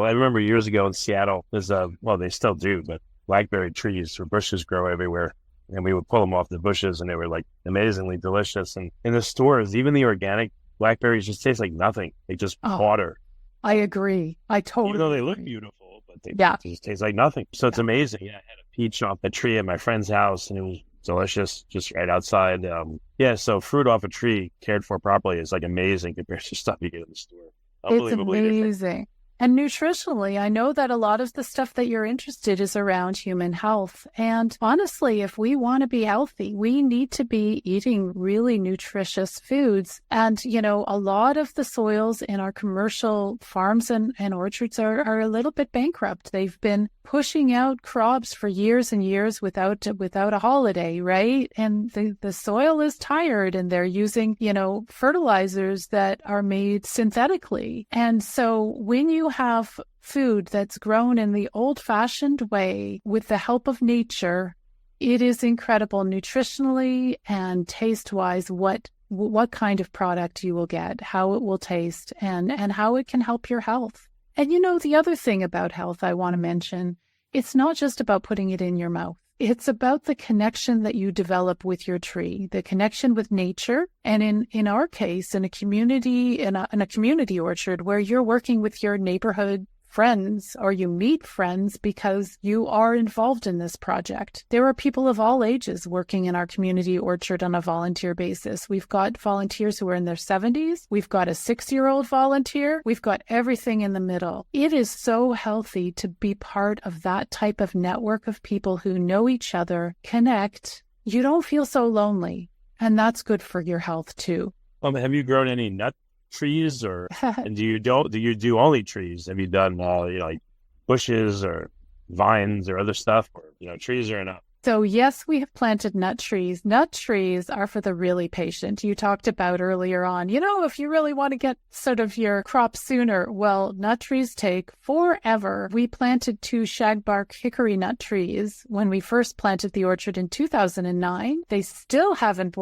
Well, I remember years ago in Seattle, well, they still do, but blackberry trees or bushes grow everywhere. And we would pull them off the bushes and they were like amazingly delicious. And in the stores, even the organic blackberries just taste like nothing. They just Oh, water, I agree. I even though totally they look agree. beautiful, but they Yeah. just taste like nothing. So it's Yeah. amazing. Yeah, I had a peach off a tree at my friend's house and it was delicious just right outside. Yeah, so fruit off a tree cared for properly is like amazing compared to stuff you get in the store. It's Unbelievably different. amazing. And nutritionally, I know that a lot of the stuff that you're interested is around human health. And honestly, if we want to be healthy, we need to be eating really nutritious foods. And, a lot of the soils in our commercial farms and orchards are a little bit bankrupt. They've been pushing out crops for years and years without a holiday, right? And the soil is tired and they're using, fertilizers that are made synthetically. And so when you have food that's grown in the old-fashioned way with the help of nature, it is incredible nutritionally and taste-wise what kind of product you will get, how it will taste, and how it can help your health. And the other thing about health I want to mention, it's not just about putting it in your mouth. It's about the connection that you develop with your tree, the connection with nature. And in our case, in a community orchard where you're working with your neighborhood friends or you meet friends because you are involved in this project. There are people of all ages working in our community orchard on a volunteer basis. We've got volunteers who are in their 70s. We've got a 6-year-old volunteer. We've got everything in the middle. It is so healthy to be part of that type of network of people who know each other, connect. You don't feel so lonely. And that's good for your health too. Have you grown any nut trees and do you do only trees? Have you done like bushes or vines or other stuff, or trees are enough? So yes, we have planted nut trees. Nut trees are for the really patient. You talked about earlier on, if you really want to get sort of your crop sooner, well, nut trees take forever. We planted 2 shagbark hickory nut trees when we first planted the orchard in 2009. They still haven't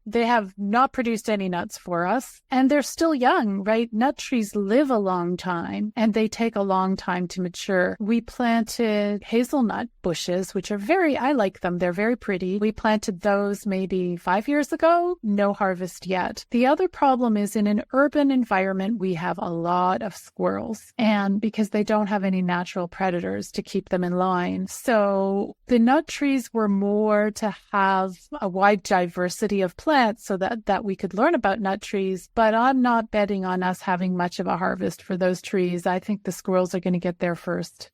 they have not produced any nuts for us, and they're still young, right? Nut trees live a long time, and they take a long time to mature. We planted hazelnut bushes, which are I like them. They're very pretty. We planted those maybe 5 years ago. No harvest yet. The other problem is in an urban environment, we have a lot of squirrels, and because they don't have any natural predators to keep them in line. So the nut trees were more to have a wide diversity of plants so that we could learn about nut trees, but I'm not betting on us having much of a harvest for those trees. I think the squirrels are going to get there first.